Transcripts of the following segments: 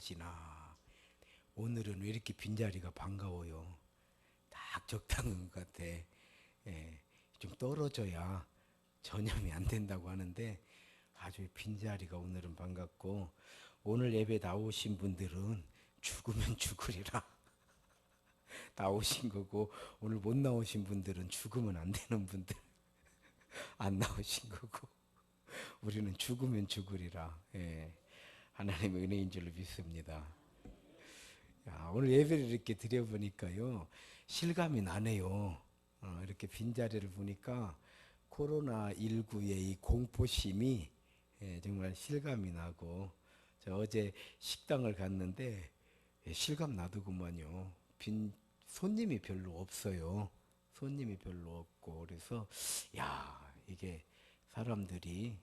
계시나. 오늘은 왜 이렇게 빈자리가 반가워요. 딱 적당한 것 같아. 예, 좀 떨어져야 전염이 안 된다고 하는데 아주 빈자리가 오늘은 반갑고, 오늘 예배 나오신 분들은 죽으면 죽으리라 나오신 거고, 오늘 못 나오신 분들은 죽으면 안 되는 분들 안 나오신 거고, 우리는 죽으면 죽으리라. 예, 하나님의 은혜인 줄로 믿습니다. 야, 오늘 예배를 이렇게 드려보니까요, 실감이 나네요. 이렇게 빈자리를 보니까 코로나19의 이 공포심이 정말 실감이 나고, 저 어제 식당을 갔는데 실감 나더구만요. 손님이 별로 없어요. 손님이 별로 없고, 그래서 야, 이게 사람들이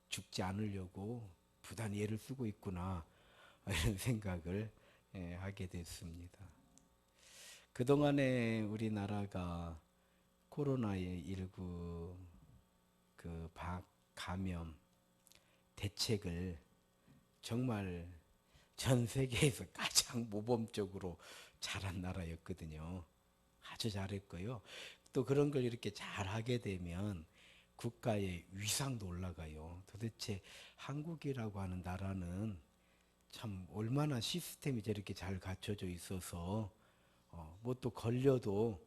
죽지 않으려고 부단히 애를 쓰고 있구나, 이런 생각을 하게 됐습니다. 그동안에 우리나라가 코로나19 그 감염 대책을 정말 전 세계에서 가장 모범적으로 잘한 나라였거든요. 아주 잘했고요. 또 그런 걸 이렇게 잘하게 되면 국가의 위상도 올라가요. 도대체 한국이라고 하는 나라는 참 얼마나 시스템이 저렇게 잘 갖춰져 있어서 뭐 또 걸려도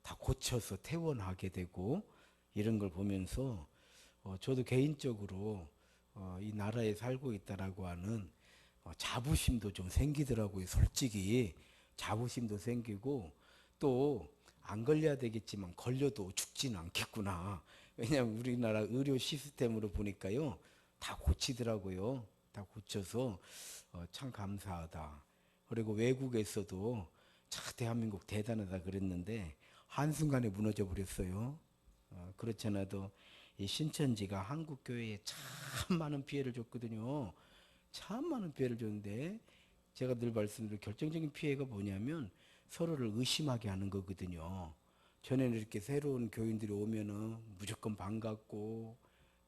다 고쳐서 퇴원하게 되고, 이런 걸 보면서 저도 개인적으로 이 나라에 살고 있다라고 하는 자부심도 좀 생기더라고요. 솔직히 자부심도 생기고, 또 안 걸려야 되겠지만 걸려도 죽지는 않겠구나. 왜냐하면 우리나라 의료 시스템으로 보니까요, 다 고치더라고요. 다 고쳐서 참 감사하다. 그리고 외국에서도 참 대한민국 대단하다 그랬는데 한순간에 무너져 버렸어요. 그렇지 않아도 이 신천지가 한국 교회에 참 많은 피해를 줬거든요. 참 많은 피해를 줬는데, 제가 늘 말씀드린 결정적인 피해가 뭐냐면 서로를 의심하게 하는 거거든요. 전에는 이렇게 새로운 교인들이 오면은 무조건 반갑고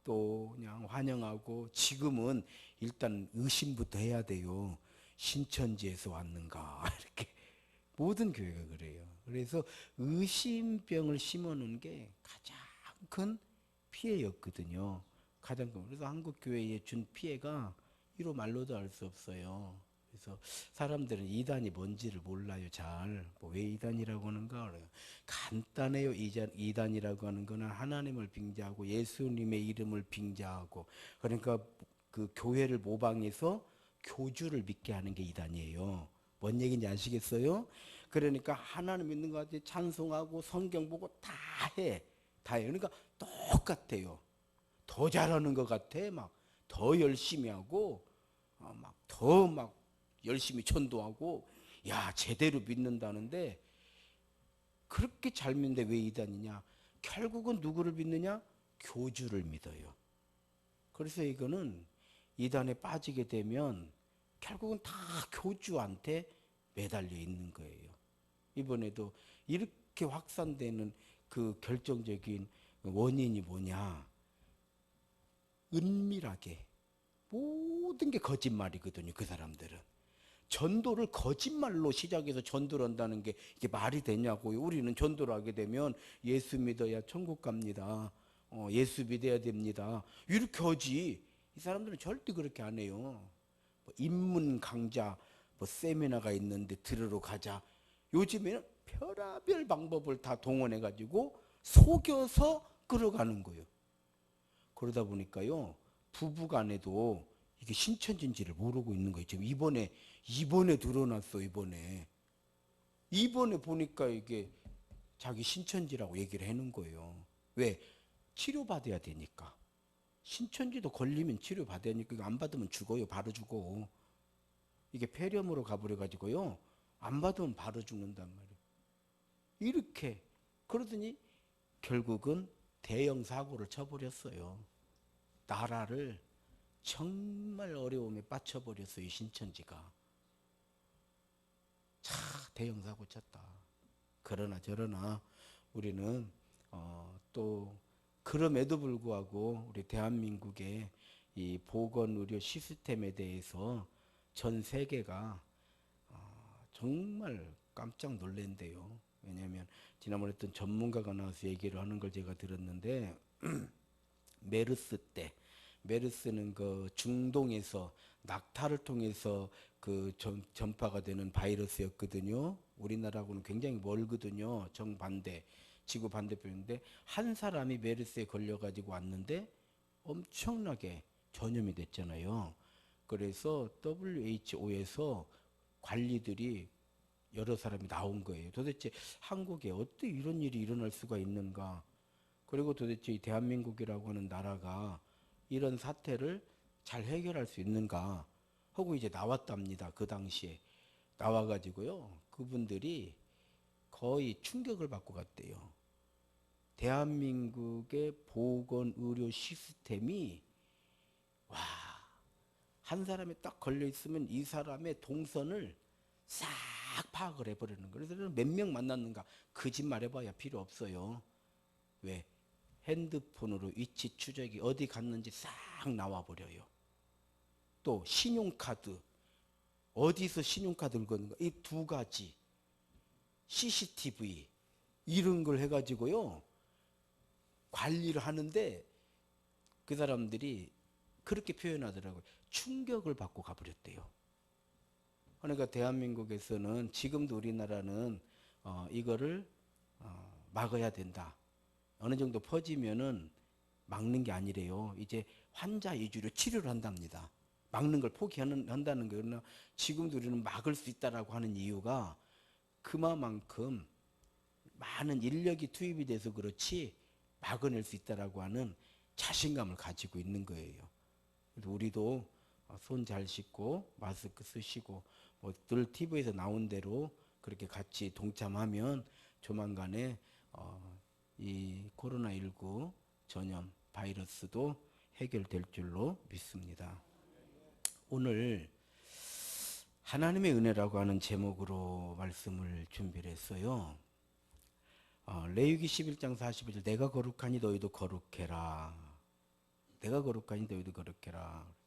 또 그냥 환영하고, 지금은 일단 의심부터 해야 돼요. 신천지에서 왔는가 이렇게. 모든 교회가 그래요. 그래서 의심병을 심어놓은 게 가장 큰 피해였거든요. 가장 큰. 그래서 한국 교회에 준 피해가 이로 말로도 알 수 없어요. 그래서 사람들은 이단이 뭔지를 몰라요. 잘. 뭐 왜 이단이라고 하는가 그래요. 간단해요. 이단이라고 하는 거는 하나님을 빙자하고 예수님의 이름을 빙자하고, 그러니까 그 교회를 모방해서 교주를 믿게 하는 게 이단이에요. 뭔 얘기인지 아시겠어요? 그러니까 하나님 믿는 것 같아 찬송하고 성경 보고 다 해. 다 해. 그러니까 똑같아요. 더 잘하는 것 같아. 막 더 열심히 하고, 막 더 막 열심히 전도하고, 야, 제대로 믿는다는데, 그렇게 잘 믿는데 왜 이단이냐? 결국은 누구를 믿느냐? 교주를 믿어요. 그래서 이거는 이단에 빠지게 되면 결국은 다 교주한테 매달려 있는 거예요. 이번에도 이렇게 확산되는 그 결정적인 원인이 뭐냐? 은밀하게 모든 게 거짓말이거든요. 그 사람들은 전도를 거짓말로 시작해서 전도를 한다는 게 이게 말이 되냐고요. 우리는 전도를 하게 되면 예수 믿어야 천국 갑니다. 예수 믿어야 됩니다. 이렇게 하지. 이 사람들은 절대 그렇게 안 해요. 뭐 입문 강좌 뭐 세미나가 있는데 들으러 가자. 요즘에는 별의별 방법을 다 동원해 가지고 속여서 끌어가는 거예요. 그러다 보니까요, 부부간에도 이게 신천지인지를 모르고 있는 거예요. 지금 이번에 드러났어. 이번에 보니까 이게 자기 신천지라고 얘기를 해놓은 거예요. 왜? 치료받아야 되니까. 신천지도 걸리면 치료받아야 되니까. 이거 안 받으면 죽어요. 바로 죽어. 이게 폐렴으로 가버려 가지고요, 안 받으면 바로 죽는단 말이에요. 이렇게 그러더니 결국은 대형 사고를 쳐버렸어요. 나라를 정말 어려움에 빠쳐버렸어요. 이 신천지가. 차, 대형 사고 쳤다. 그러나 저러나 우리는 또 그럼에도 불구하고 우리 대한민국에 이 보건의료 시스템에 대해서 전 세계가 정말 깜짝 놀란대요. 왜냐하면 지난번에 어떤 전문가가 나와서 얘기를 하는 걸 제가 들었는데 메르스 때, 메르스는 그 중동에서 낙타를 통해서 그 전파가 되는 바이러스였거든요. 우리나라하고는 굉장히 멀거든요. 정반대, 지구 반대편인데 한 사람이 메르스에 걸려가지고 왔는데 엄청나게 전염이 됐잖아요. 그래서 WHO에서 관리들이 여러 사람이 나온 거예요. 도대체 한국에 어떻게 이런 일이 일어날 수가 있는가? 그리고 도대체 이 대한민국이라고 하는 나라가 이런 사태를 잘 해결할 수 있는가 하고 이제 나왔답니다. 그 당시에 나와가지고요. 그분들이 거의 충격을 받고 갔대요. 대한민국의 보건의료 시스템이 한 사람이 딱 걸려 있으면 이 사람의 동선을 싹 파악을 해버리는 거예요. 그래서 몇 명 만났는가 거짓말해봐야 필요 없어요. 왜? 핸드폰으로 위치 추적이 어디 갔는지 싹 나와버려요. 또 신용카드 어디서 신용카드를 걷는가 이 두 가지 CCTV 이런 걸 해가지고요 관리를 하는데 그 사람들이 그렇게 표현하더라고요. 충격을 받고 가버렸대요. 그러니까 대한민국에서는 지금도 우리나라는 이거를 막아야 된다. 어느 정도 퍼지면은 막는 게 아니래요. 이제 환자 위주로 치료를 한답니다. 막는 걸 포기한다는 거예요. 그러나 지금도 우리는 막을 수 있다라고 하는 이유가 그만큼 많은 인력이 투입이 돼서 그렇지 막아낼 수 있다라고 하는 자신감을 가지고 있는 거예요. 우리도 손 잘 씻고 마스크 쓰시고 늘 TV에서 나온 대로 그렇게 같이 동참하면 조만간에 이 코로나19 전염 바이러스도 해결될 줄로 믿습니다. 오늘 하나님의 은혜라고 하는 제목으로 말씀을 준비를 했어요. 레위기 11장 41절 내가 거룩하니 너희도 거룩해라. 내가 거룩하니 너희도 거룩해라.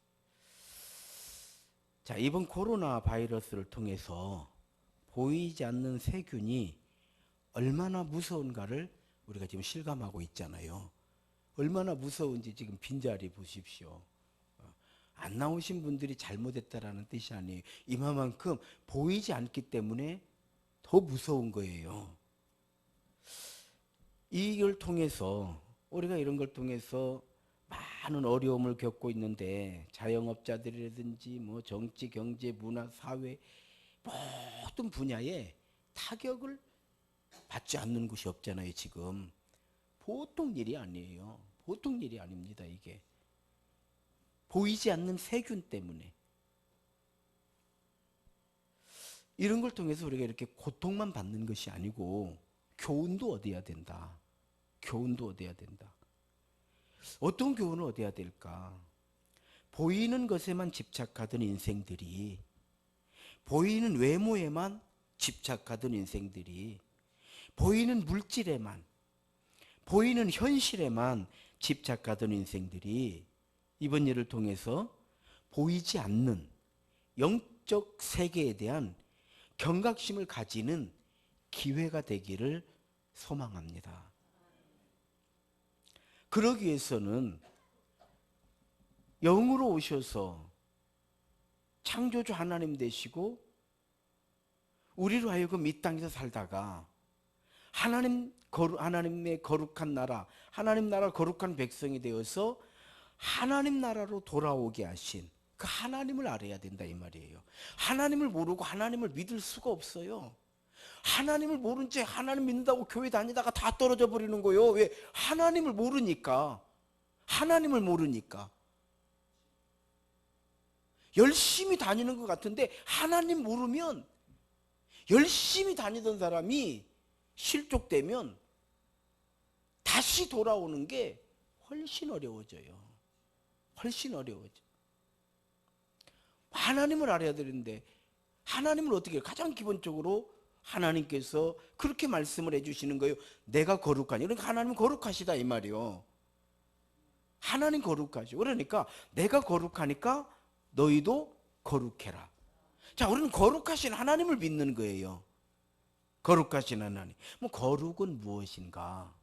자, 이번 코로나 바이러스를 통해서 보이지 않는 세균이 얼마나 무서운가를 우리가 지금 실감하고 있잖아요. 얼마나 무서운지 지금 빈자리 보십시오. 안 나오신 분들이 잘못했다라는 뜻이 아니에요. 이만큼 보이지 않기 때문에 더 무서운 거예요. 이걸 통해서 우리가 이런 걸 통해서 많은 어려움을 겪고 있는데 자영업자들이라든지 뭐 정치, 경제, 문화, 사회 모든 분야에 타격을 받지 않는 곳이 없잖아요. 지금 보통 일이 아니에요. 보통 일이 아닙니다. 이게 보이지 않는 세균 때문에 이런 걸 통해서 우리가 이렇게 고통만 받는 것이 아니고 교훈도 얻어야 된다. 교훈도 얻어야 된다. 어떤 교훈을 얻어야 될까? 보이는 것에만 집착하던 인생들이 보이는 외모에만 집착하던 인생들이 보이는 물질에만 보이는 현실에만 집착하던 인생들이 이번 일을 통해서 보이지 않는 영적 세계에 대한 경각심을 가지는 기회가 되기를 소망합니다. 그러기 위해서는 영으로 오셔서 창조주 하나님 되시고 우리로 하여금 이 땅에서 살다가 하나님의 거룩한 나라, 하나님 나라 거룩한 백성이 되어서 하나님 나라로 돌아오게 하신 그 하나님을 알아야 된다 이 말이에요. 하나님을 모르고 하나님을 믿을 수가 없어요. 하나님을 모른 채 하나님 믿는다고 교회 다니다가 다 떨어져 버리는 거예요. 왜? 하나님을 모르니까. 하나님을 모르니까. 열심히 다니는 것 같은데 하나님 모르면 열심히 다니던 사람이 실족되면 다시 돌아오는 게 훨씬 어려워져요. 훨씬 어려워져. 하나님을 알아야 되는데 하나님을 어떻게 해요? 가장 기본적으로 하나님께서 그렇게 말씀을 해주시는 거예요. 내가 거룩하니. 그러니까 하나님은 거룩하시다 이 말이요. 하나님 거룩하죠. 그러니까 내가 거룩하니까 너희도 거룩해라. 자, 우리는 거룩하신 하나님을 믿는 거예요. 거룩하신 하나님. 뭐 거룩은 무엇인가?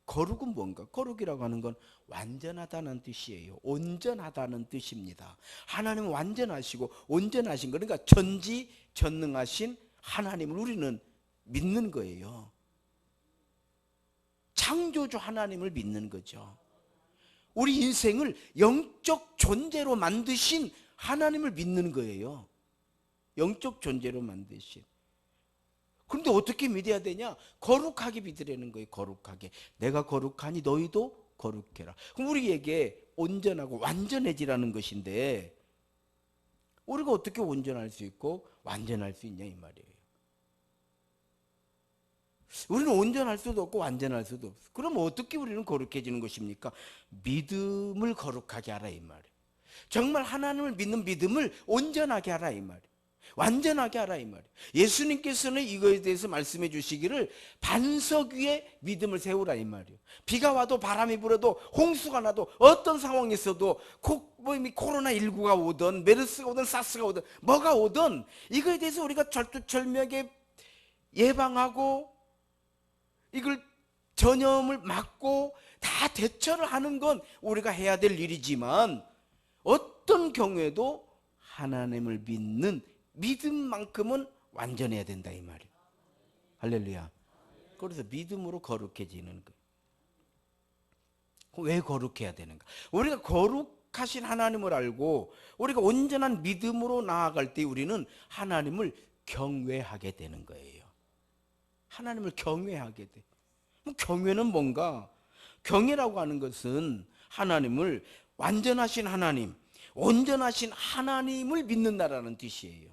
거룩은 뭔가? 거룩이라고 하는 건 완전하다는 뜻이에요. 온전하다는 뜻입니다. 하나님은 완전하시고 온전하신 거, 그러니까 전지전능하신 하나님을 우리는 믿는 거예요. 창조주 하나님을 믿는 거죠. 우리 인생을 영적 존재로 만드신 하나님을 믿는 거예요. 영적 존재로 만드신. 그런데 어떻게 믿어야 되냐? 거룩하게 믿으라는 거예요. 거룩하게. 내가 거룩하니 너희도 거룩해라. 그럼 우리에게 온전하고 완전해지라는 것인데, 우리가 어떻게 온전할 수 있고 완전할 수 있냐 이 말이에요. 우리는 온전할 수도 없고 완전할 수도 없어. 그럼 어떻게 우리는 거룩해지는 것입니까? 믿음을 거룩하게 하라 이 말이에요. 정말 하나님을 믿는 믿음을 온전하게 하라 이 말이에요. 완전하게 하라 이 말이에요. 예수님께서는 이거에 대해서 말씀해 주시기를 반석 위에 믿음을 세우라 이 말이에요. 비가 와도 바람이 불어도 홍수가 나도 어떤 상황에서도 코로나19가 오든 메르스가 오든 사스가 오든 뭐가 오든 이거에 대해서 우리가 절두절명하게 예방하고 이걸 전염을 막고 다 대처를 하는 건 우리가 해야 될 일이지만, 어떤 경우에도 하나님을 믿는 믿음만큼은 완전해야 된다 이 말이에요. 할렐루야. 그래서 믿음으로 거룩해지는 거예요. 왜 거룩해야 되는가? 우리가 거룩하신 하나님을 알고 우리가 온전한 믿음으로 나아갈 때 우리는 하나님을 경외하게 되는 거예요. 하나님을 경외하게 돼. 경외는 뭔가? 경외라고 하는 것은 하나님을, 완전하신 하나님, 온전하신 하나님을 믿는다라는 뜻이에요.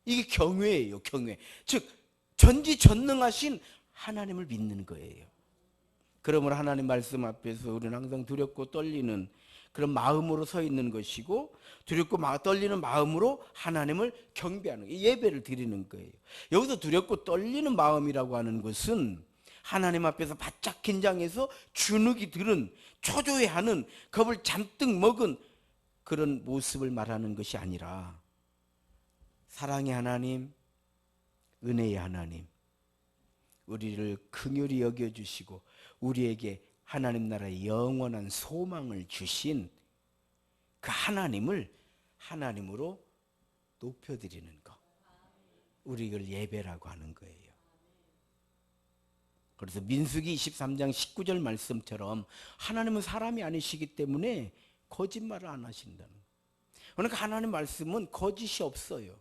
이게 경외예요. 경외. 즉 전지전능하신 하나님을 믿는 거예요. 그러므로 하나님 말씀 앞에서 우리는 항상 두렵고 떨리는 그런 마음으로 서 있는 것이고, 두렵고 떨리는 마음으로 하나님을 경배하는 거예요. 예배를 드리는 거예요. 여기서 두렵고 떨리는 마음이라고 하는 것은 하나님 앞에서 바짝 긴장해서 주눅이 들은, 초조해하는, 겁을 잔뜩 먹은 그런 모습을 말하는 것이 아니라, 사랑의 하나님, 은혜의 하나님, 우리를 긍휼히 여겨주시고 우리에게 하나님 나라의 영원한 소망을 주신 그 하나님을 하나님으로 높여드리는 것, 우리 이걸 예배라고 하는 거예요. 그래서 민수기 23장 19절 말씀처럼 하나님은 사람이 아니시기 때문에 거짓말을 안 하신다는 거예요. 그러니까 하나님 말씀은 거짓이 없어요.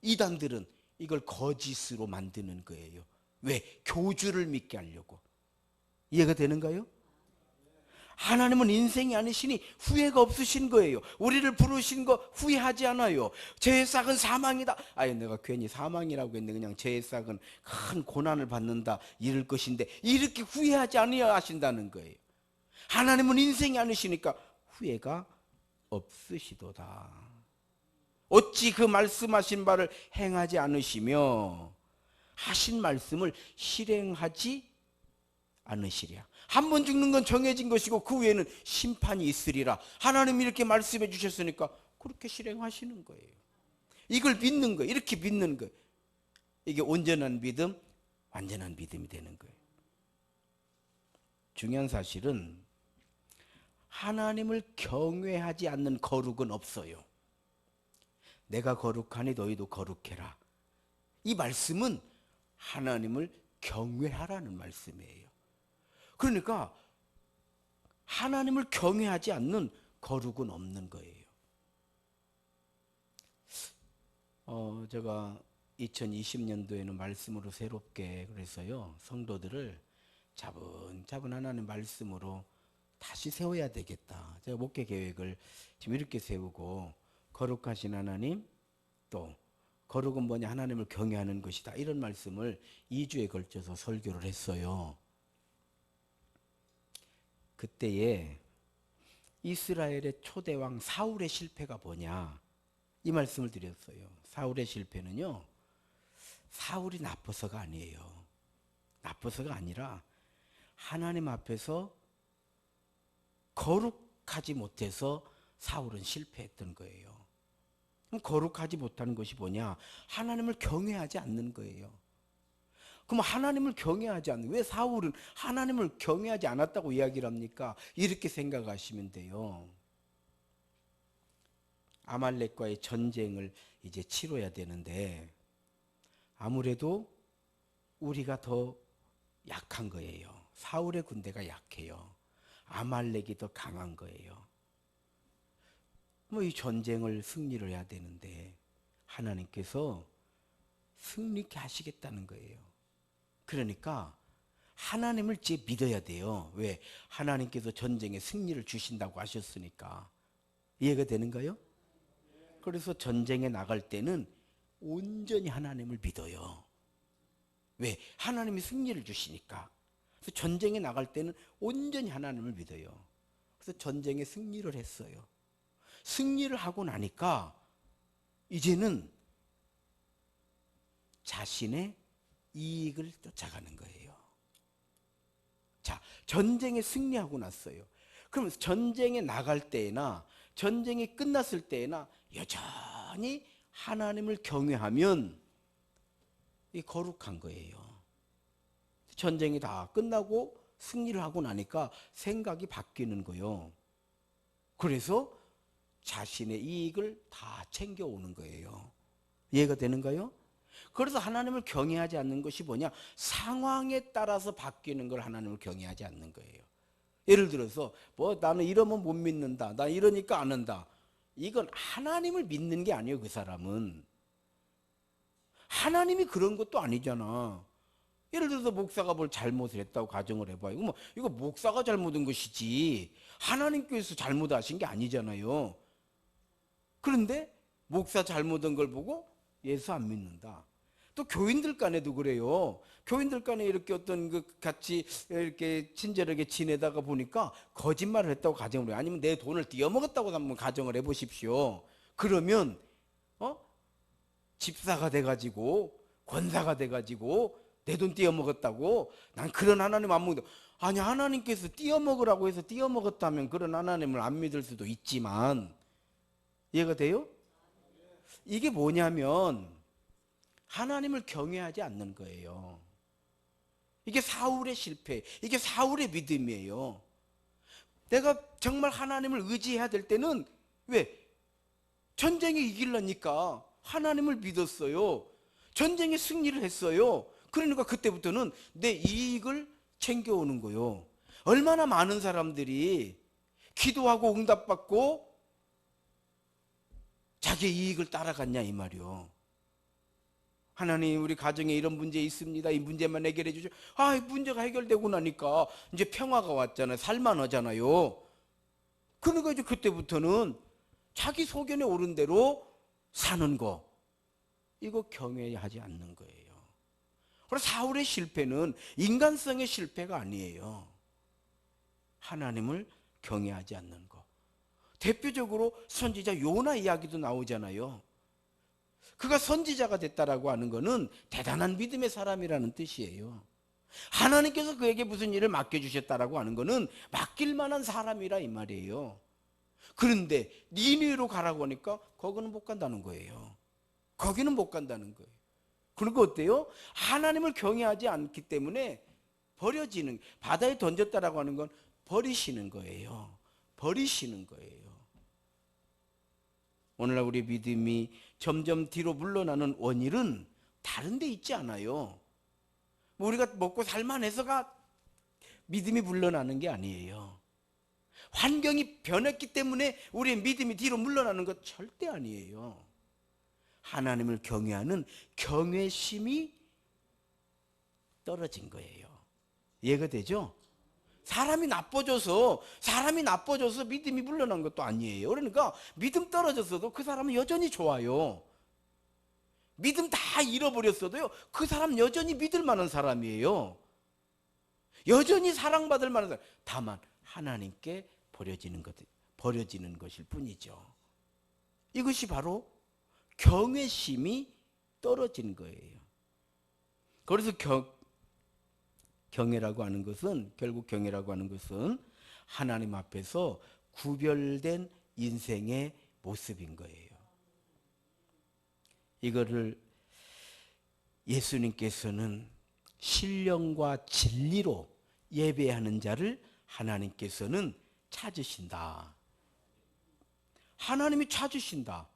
이단들은 이걸 거짓으로 만드는 거예요. 왜? 교주를 믿게 하려고. 이해가 되는가요? 하나님은 인생이 아니시니 후회가 없으신 거예요. 우리를 부르신 거 후회하지 않아요. 죄의 싹은 사망이다. 아니, 내가 괜히 사망이라고 했는데 그냥 죄의 싹은 큰 고난을 받는다 이럴 것인데, 이렇게 후회하지 아니하 하신다는 거예요. 하나님은 인생이 아니시니까 후회가 없으시도다. 어찌 그 말씀하신 바를 행하지 않으시며 하신 말씀을 실행하지 않으시랴. 한 번 죽는 건 정해진 것이고 그 후에는 심판이 있으리라. 하나님이 이렇게 말씀해 주셨으니까 그렇게 실행하시는 거예요. 이걸 믿는 거예요. 이렇게 믿는 거예요. 이게 온전한 믿음, 완전한 믿음이 되는 거예요. 중요한 사실은 하나님을 경외하지 않는 거룩은 없어요. 내가 거룩하니 너희도 거룩해라. 이 말씀은 하나님을 경외하라는 말씀이에요. 그러니까 하나님을 경외하지 않는 거룩은 없는 거예요. 제가 2020년도에는 말씀으로 새롭게 그래서요, 성도들을 차분차분 하나님 말씀으로 다시 세워야 되겠다. 제가 목회 계획을 지금 이렇게 세우고, 거룩하신 하나님, 또 거룩은 뭐냐, 하나님을 경외하는 것이다, 이런 말씀을 2주에 걸쳐서 설교를 했어요. 그때에 이스라엘의 초대왕 사울의 실패가 뭐냐, 이 말씀을 드렸어요. 사울의 실패는요, 사울이 나빠서가 아니에요. 나빠서가 아니라 하나님 앞에서 거룩하지 못해서 사울은 실패했던 거예요. 그럼 거룩하지 못하는 것이 뭐냐? 하나님을 경외하지 않는 거예요. 그럼 하나님을 경외하지 않는, 왜 사울은 하나님을 경외하지 않았다고 이야기를 합니까? 이렇게 생각하시면 돼요. 아말렉과의 전쟁을 이제 치러야 되는데 아무래도 우리가 더 약한 거예요. 사울의 군대가 약해요. 아말렉이 더 강한 거예요. 뭐 이 전쟁을 승리를 해야 되는데 하나님께서 승리케 하시겠다는 거예요. 그러니까 하나님을 이제 믿어야 돼요. 왜? 하나님께서 전쟁에 승리를 주신다고 하셨으니까. 이해가 되는가요? 그래서 전쟁에 나갈 때는 온전히 하나님을 믿어요. 왜? 하나님이 승리를 주시니까. 그래서 전쟁에 나갈 때는 온전히 하나님을 믿어요. 그래서 전쟁에 승리를 했어요. 승리를 하고 나니까 이제는 자신의 이익을 쫓아가는 거예요. 자, 전쟁에 승리하고 났어요. 그럼 전쟁에 나갈 때나 전쟁이 끝났을 때나 여전히 하나님을 경외하면 이 거룩한 거예요. 전쟁이 다 끝나고 승리를 하고 나니까 생각이 바뀌는 거예요. 그래서 자신의 이익을 다 챙겨오는 거예요. 이해가 되는가요? 그래서 하나님을 경외하지 않는 것이 뭐냐? 상황에 따라서 바뀌는 걸 하나님을 경외하지 않는 거예요. 예를 들어서 뭐 나는 이러면 못 믿는다. 나 이러니까 안 한다. 이건 하나님을 믿는 게 아니에요. 그 사람은. 하나님이 그런 것도 아니잖아. 예를 들어서 목사가 뭘 잘못을 했다고 가정을 해봐요. 이거 목사가 잘못한 것이지 하나님께서 잘못하신 게 아니잖아요. 그런데 목사 잘못한 걸 보고 예수 안 믿는다. 또 교인들 간에도 그래요. 교인들 간에 이렇게 어떤 같이 이렇게 친절하게 지내다가 보니까 거짓말을 했다고 가정을 해요. 아니면 내 돈을 띄어먹었다고 한번 가정을 해보십시오. 그러면 집사가 돼가지고 권사가 돼가지고 내 돈 띄어먹었다고 난 그런 하나님 안 믿는다. 아니 하나님께서 띄어먹으라고 해서 띄어먹었다면 그런 하나님을 안 믿을 수도 있지만 이해가 돼요? 이게 뭐냐면 하나님을 경외하지 않는 거예요. 이게 사울의 실패, 이게 사울의 믿음이에요. 내가 정말 하나님을 의지해야 될 때는 왜? 전쟁에 이기려니까 하나님을 믿었어요. 전쟁에 승리를 했어요. 그러니까 그때부터는 내 이익을 챙겨오는 거예요. 얼마나 많은 사람들이 기도하고 응답받고 자기의 이익을 따라갔냐 이 말이요. 하나님 우리 가정에 이런 문제 있습니다. 이 문제만 해결해 주죠. 이 문제가 해결되고 나니까 이제 평화가 왔잖아요. 살만하잖아요. 그러니까 이제 그때부터는 자기 소견에 오른 대로 사는 거 이거 경외하지 않는 거예요. 그래서 사울의 실패는 인간성의 실패가 아니에요. 하나님을 경외하지 않는 거. 대표적으로 선지자 요나 이야기도 나오잖아요. 그가 선지자가 됐다라고 하는 것은 대단한 믿음의 사람이라는 뜻이에요. 하나님께서 그에게 무슨 일을 맡겨주셨다라고 하는 것은 맡길 만한 사람이라 이 말이에요. 그런데 니느웨로 가라고 하니까 거기는 못 간다는 거예요. 거기는 못 간다는 거예요. 그러니까 어때요? 하나님을 경외하지 않기 때문에 버려지는, 바다에 던졌다라고 하는 건 버리시는 거예요. 버리시는 거예요. 오늘날 우리 믿음이 점점 뒤로 물러나는 원인은 다른 데 있지 않아요. 우리가 먹고 살만해서가 믿음이 물러나는 게 아니에요. 환경이 변했기 때문에 우리의 믿음이 뒤로 물러나는 것 절대 아니에요. 하나님을 경외하는 경외심이 떨어진 거예요. 이해가 되죠? 사람이 나빠져서 믿음이 물러난 것도 아니에요. 그러니까 믿음 떨어졌어도 그 사람은 여전히 좋아요. 믿음 다 잃어버렸어도요 그 사람 여전히 믿을 만한 사람이에요. 여전히 사랑받을 만한 사람. 다만 하나님께 버려지는 것일 뿐이죠. 이것이 바로 경외심이 떨어진 거예요. 그래서 경외라고 하는 것은, 결국 경외라고 하는 것은 하나님 앞에서 구별된 인생의 모습인 거예요. 이거를 예수님께서는 신령과 진리로 예배하는 자를 하나님께서는 찾으신다. 하나님이 찾으신다.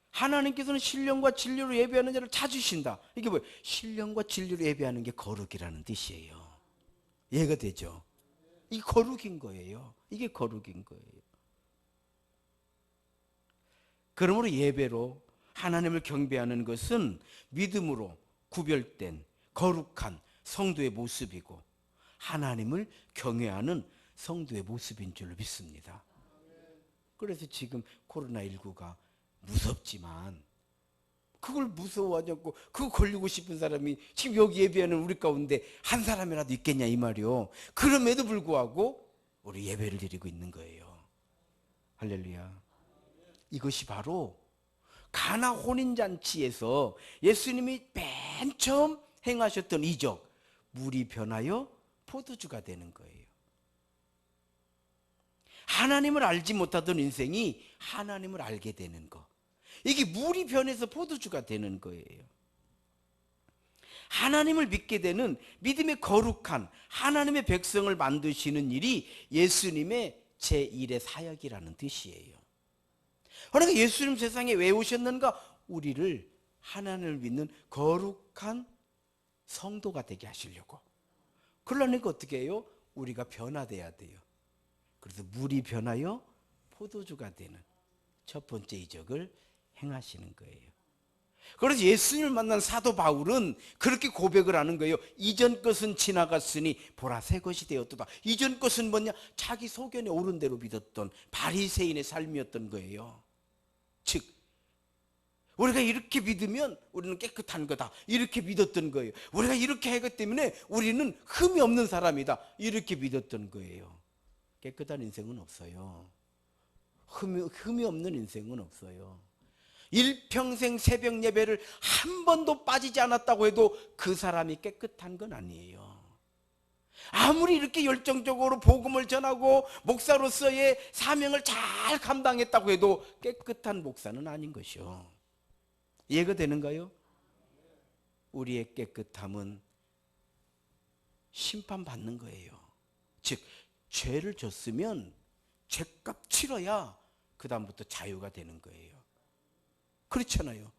하나님께서는 신령과 진리로 예배하는 자를 찾으신다. 이게 뭐예요? 신령과 진리로 예배하는 게 거룩이라는 뜻이에요. 이해가 되죠? 이게 거룩인 거예요. 이게 거룩인 거예요. 그러므로 예배로 하나님을 경배하는 것은 믿음으로 구별된 거룩한 성도의 모습이고 하나님을 경외하는 성도의 모습인 줄 믿습니다. 그래서 지금 코로나19가 무섭지만 그걸 무서워하지 않고 그거 걸리고 싶은 사람이 지금 여기 예배하는 우리 가운데 한 사람이라도 있겠냐 이 말이요. 그럼에도 불구하고 우리 예배를 드리고 있는 거예요. 할렐루야. 이것이 바로 가나 혼인잔치에서 예수님이 맨 처음 행하셨던 이적, 물이 변하여 포도주가 되는 거예요. 하나님을 알지 못하던 인생이 하나님을 알게 되는 거. 이게 물이 변해서 포도주가 되는 거예요. 하나님을 믿게 되는 믿음의 거룩한 하나님의 백성을 만드시는 일이 예수님의 제1의 사역이라는 뜻이에요. 그러니까 예수님 세상에 왜 오셨는가? 우리를 하나님을 믿는 거룩한 성도가 되게 하시려고. 그러니까 어떻게 해요? 우리가 변화돼야 돼요. 그래서 물이 변하여 포도주가 되는 첫 번째 이적을 행하시는 거예요. 그래서 예수님을 만난 사도 바울은 그렇게 고백을 하는 거예요. 이전 것은 지나갔으니 보라 새 것이 되었도다. 이전 것은 뭐냐? 자기 소견에 옳은 대로 믿었던 바리새인의 삶이었던 거예요. 즉 우리가 이렇게 믿으면 우리는 깨끗한 거다. 이렇게 믿었던 거예요. 우리가 이렇게 하기 때문에 우리는 흠이 없는 사람이다. 이렇게 믿었던 거예요. 깨끗한 인생은 없어요. 흠이 없는 인생은 없어요. 일평생 새벽 예배를 한 번도 빠지지 않았다고 해도 그 사람이 깨끗한 건 아니에요. 아무리 이렇게 열정적으로 복음을 전하고 목사로서의 사명을 잘 감당했다고 해도 깨끗한 목사는 아닌 것이요. 이해가 되는가요? 우리의 깨끗함은 심판받는 거예요. 즉 죄를 졌으면 죄값 치러야 그 다음부터 자유가 되는 거예요. 그렇잖아요.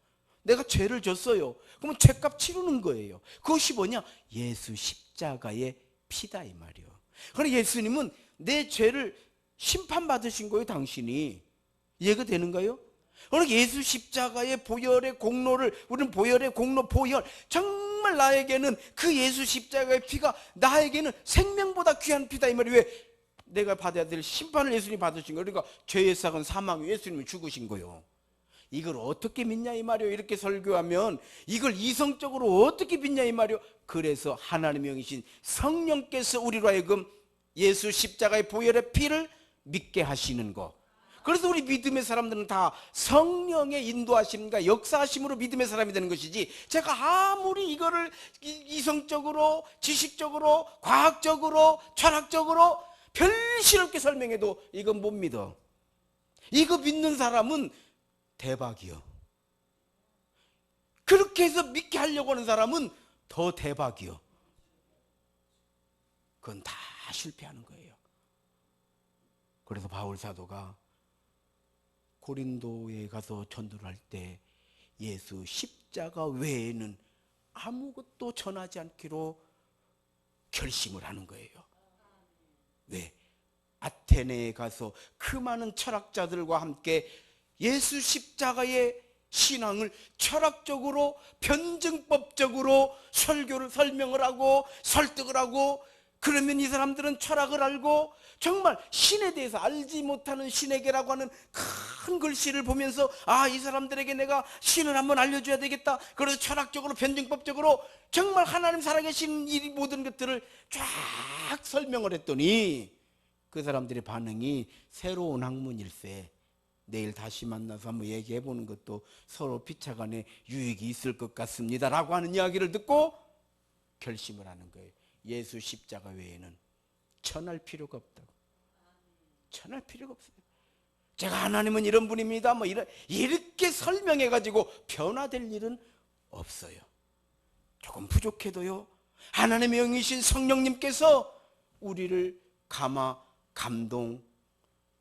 내가 죄를 졌어요. 그러면 죄값 치르는 거예요. 그것이 뭐냐? 예수 십자가의 피다 이 말이요. 그러니까 예수님은 내 죄를 심판받으신 거예요. 당신이. 이해가 되는가요? 그러니까 예수 십자가의 보혈의 공로를, 우리는 보혈의 공로, 보혈, 정말 나에게는 그 예수 십자가의 피가 나에게는 생명보다 귀한 피다 이 말이에요. 왜? 내가 받아야 될 심판을 예수님이 받으신 거예요. 그러니까 죄의 삭은 사망이 예수님이 죽으신 거예요. 이걸 어떻게 믿냐 이 말이에요. 이렇게 설교하면 이걸 이성적으로 어떻게 믿냐 이 말이에요. 그래서 하나님의 영이신 성령께서 우리로 하여금 예수 십자가의 보혈의 피를 믿게 하시는 거. 그래서 우리 믿음의 사람들은 다 성령의 인도하심과 역사하심으로 믿음의 사람이 되는 것이지, 제가 아무리 이거를 이성적으로, 지식적으로, 과학적으로, 철학적으로 별실없게 설명해도 이건 못 믿어. 이거 믿는 사람은 대박이요. 그렇게 해서 믿게 하려고 하는 사람은 더 대박이요. 그건 다 실패하는 거예요. 그래서 바울 사도가 고린도에 가서 전도를 할 때 예수 십자가 외에는 아무것도 전하지 않기로 결심을 하는 거예요. 왜? 아테네에 가서 그 많은 철학자들과 함께 예수 십자가의 신앙을 철학적으로, 변증법적으로 설교를 설명을 하고 설득을 하고, 그러면 이 사람들은 철학을 알고 정말 신에 대해서 알지 못하는 신에게라고 하는 큰 글씨를 보면서, 아, 이 사람들에게 내가 신을 한번 알려줘야 되겠다. 그래서 철학적으로, 변증법적으로 정말 하나님 살아계신 이 모든 것들을 쫙 설명을 했더니 그 사람들의 반응이 새로운 학문일세, 내일 다시 만나서 한번 얘기해 보는 것도 서로 피차간에 유익이 있을 것 같습니다 라고 하는 이야기를 듣고 결심을 하는 거예요. 예수 십자가 외에는 천할 필요가 없다고. 천할 필요가 없어요. 제가 하나님은 이런 분입니다. 뭐 이렇게 설명해 가지고 변화될 일은 없어요. 조금 부족해도요, 하나님의 영이신 성령님께서 우리를 감화, 감동,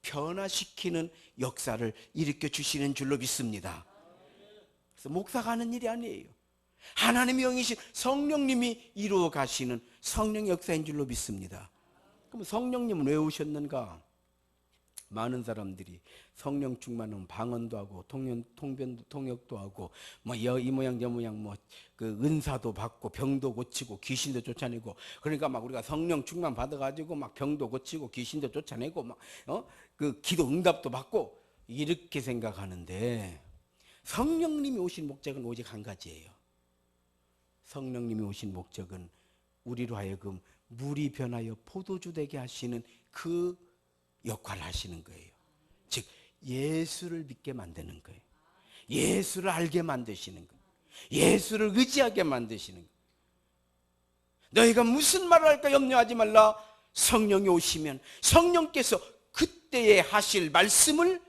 변화시키는 역사를 일으켜 주시는 줄로 믿습니다. 그래서 목사가 하는 일이 아니에요. 하나님의 영이신 성령님이 이루어 가시는 성령 역사인 줄로 믿습니다. 그럼 성령님은 왜 오셨는가? 많은 사람들이 성령 충만하면 방언도 하고 통변도 통역도 하고 뭐 이 모양 저 모양 뭐 그 은사도 받고 병도 고치고 귀신도 쫓아내고, 그러니까 막 우리가 성령 충만 받아가지고 막 병도 고치고 귀신도 쫓아내고 막 그 기도 응답도 받고 이렇게 생각하는데, 성령님이 오신 목적은 오직 한 가지예요. 성령님이 오신 목적은 우리로 하여금 물이 변하여 포도주 되게 하시는 그 역할을 하시는 거예요. 즉 예수를 믿게 만드는 거예요. 예수를 알게 만드시는 거예요. 예수를 의지하게 만드시는 거예요. 너희가 무슨 말을 할까 염려하지 말라. 성령이 오시면 성령께서 그때에 하실 말씀을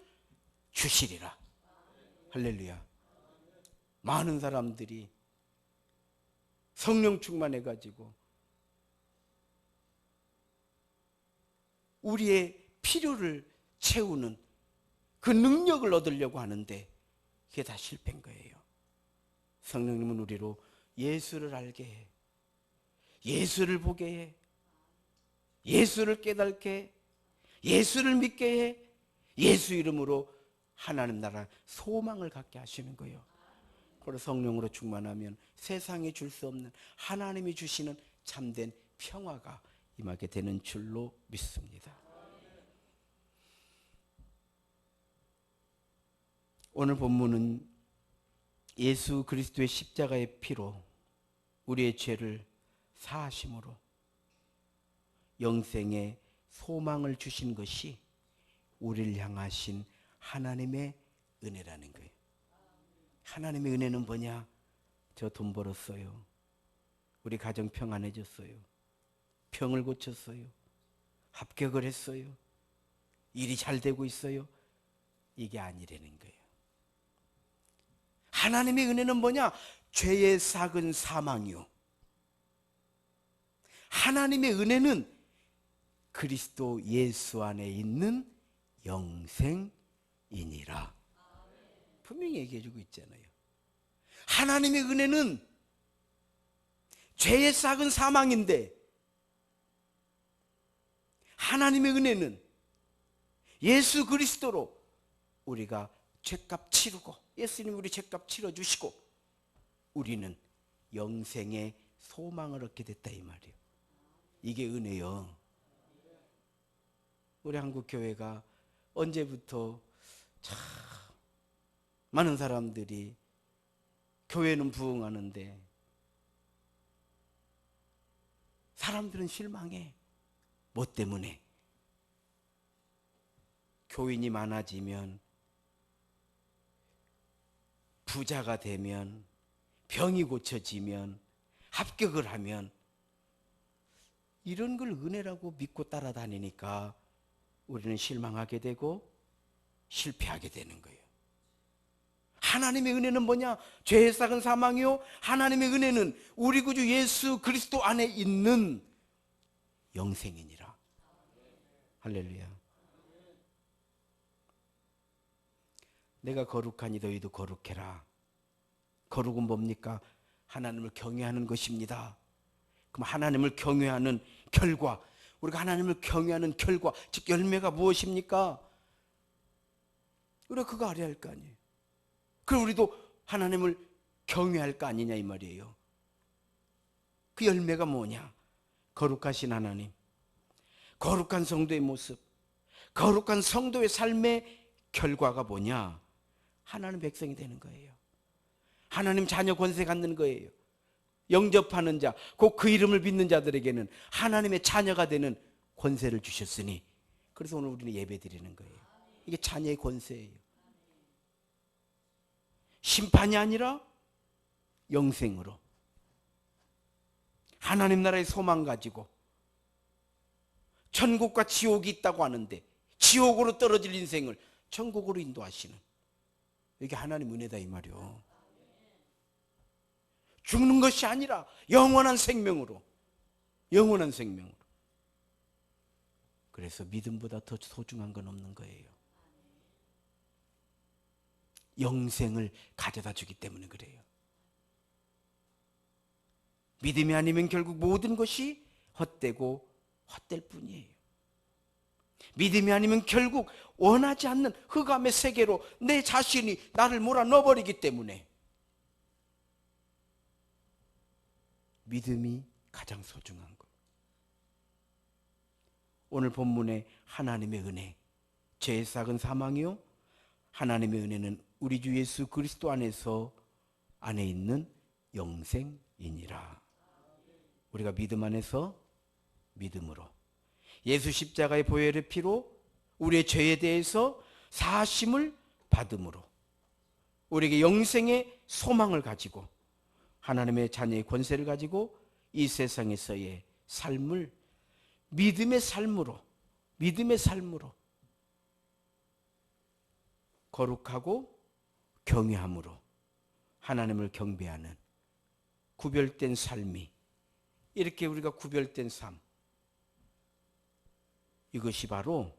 주시리라. 할렐루야. 많은 사람들이 성령 충만해가지고 우리의 필요를 채우는 그 능력을 얻으려고 하는데 그게 다 실패인 거예요. 성령님은 우리로 예수를 알게 해, 예수를 보게 해, 예수를 깨닫게 해, 예수를 믿게 해, 예수 이름으로 하나님 나라 소망을 갖게 하시는 거예요. 그래서 성령으로 충만하면 세상이 줄 수 없는 하나님이 주시는 참된 평화가 임하게 되는 줄로 믿습니다. 오늘 본문은 예수 그리스도의 십자가의 피로 우리의 죄를 사하심으로 영생의 소망을 주신 것이 우리를 향하신 하나님의 은혜라는 거예요. 하나님의 은혜는 뭐냐? 저 돈 벌었어요. 우리 가정 평안해졌어요. 병을 고쳤어요. 합격을 했어요. 일이 잘 되고 있어요. 이게 아니라는 거예요. 하나님의 은혜는 뭐냐? 죄의 삭은 사망이요, 하나님의 은혜는 그리스도 예수 안에 있는 영생이니라. 분명히 얘기해 주고 있잖아요. 하나님의 은혜는 죄의 삭은 사망인데, 하나님의 은혜는 예수 그리스도로 우리가 죄값 치르고, 예수님이 우리 죄값 치러주시고 우리는 영생의 소망을 얻게 됐다 이 말이에요. 이게 은혜요. 우리 한국교회가 언제부터 참 많은 사람들이 교회는 부흥하는데 사람들은 실망해. 뭐 때문에? 교인이 많아지면, 부자가 되면, 병이 고쳐지면, 합격을 하면 이런 걸 은혜라고 믿고 따라다니니까 우리는 실망하게 되고 실패하게 되는 거예요. 하나님의 은혜는 뭐냐? 죄의 삭은 사망이요, 하나님의 은혜는 우리 구주 예수 그리스도 안에 있는 영생이니라. 할렐루야. 내가 거룩하니 너희도 거룩해라. 거룩은 뭡니까? 하나님을 경외하는 것입니다. 그럼 하나님을 경외하는 결과, 우리가 하나님을 경외하는 결과, 즉 열매가 무엇입니까? 우리가 그거 알아야 할 거 아니에요. 그럼 우리도 하나님을 경외할 거 아니냐 이 말이에요. 그 열매가 뭐냐? 거룩하신 하나님, 거룩한 성도의 모습, 거룩한 성도의 삶의 결과가 뭐냐? 하나님 백성이 되는 거예요. 하나님 자녀 권세 갖는 거예요. 영접하는 자, 곧 그 이름을 믿는 자들에게는 하나님의 자녀가 되는 권세를 주셨으니, 그래서 오늘 우리는 예배 드리는 거예요. 이게 자녀의 권세예요. 심판이 아니라 영생으로 하나님 나라의 소망 가지고 천국과 지옥이 있다고 하는데 지옥으로 떨어질 인생을 천국으로 인도하시는, 이게 하나님 은혜다 이 말이요. 죽는 것이 아니라 영원한 생명으로, 영원한 생명으로. 그래서 믿음보다 더 소중한 건 없는 거예요. 영생을 가져다 주기 때문에 그래요. 믿음이 아니면 결국 모든 것이 헛되고 헛될 뿐이에요. 믿음이 아니면 결국 원하지 않는 흑암의 세계로 내 자신이 나를 몰아넣어버리기 때문에 믿음이 가장 소중한 것. 오늘 본문의 하나님의 은혜, 죄의 삭은 사망이요 하나님의 은혜는 우리 주 예수 그리스도 안에 있는 영생이니라. 우리가 믿음 안에서 믿음으로, 예수 십자가의 보혈의 피로 우리의 죄에 대해서 사하심을 받음으로 우리에게 영생의 소망을 가지고 하나님의 자녀의 권세를 가지고 이 세상에서의 삶을 믿음의 삶으로 거룩하고 경외함으로 하나님을 경배하는 구별된 삶이, 이렇게 우리가 구별된 삶, 이것이 바로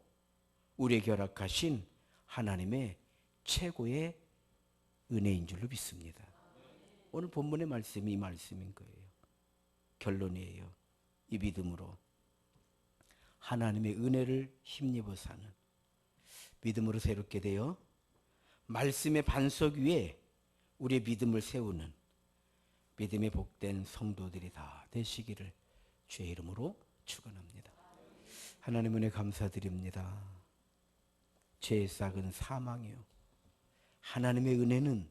우리에게 허락하신 하나님의 최고의 은혜인 줄로 믿습니다. 오늘 본문의 말씀이 이 말씀인 거예요. 결론이에요. 이 믿음으로 하나님의 은혜를 힘입어 사는, 믿음으로 새롭게 되어 말씀의 반석 위에 우리의 믿음을 세우는 믿음의 복된 성도들이 다 되시기를 주의 이름으로 축원합니다. 하나님 은혜 감사드립니다. 죄의 삭은 사망이요 하나님의 은혜는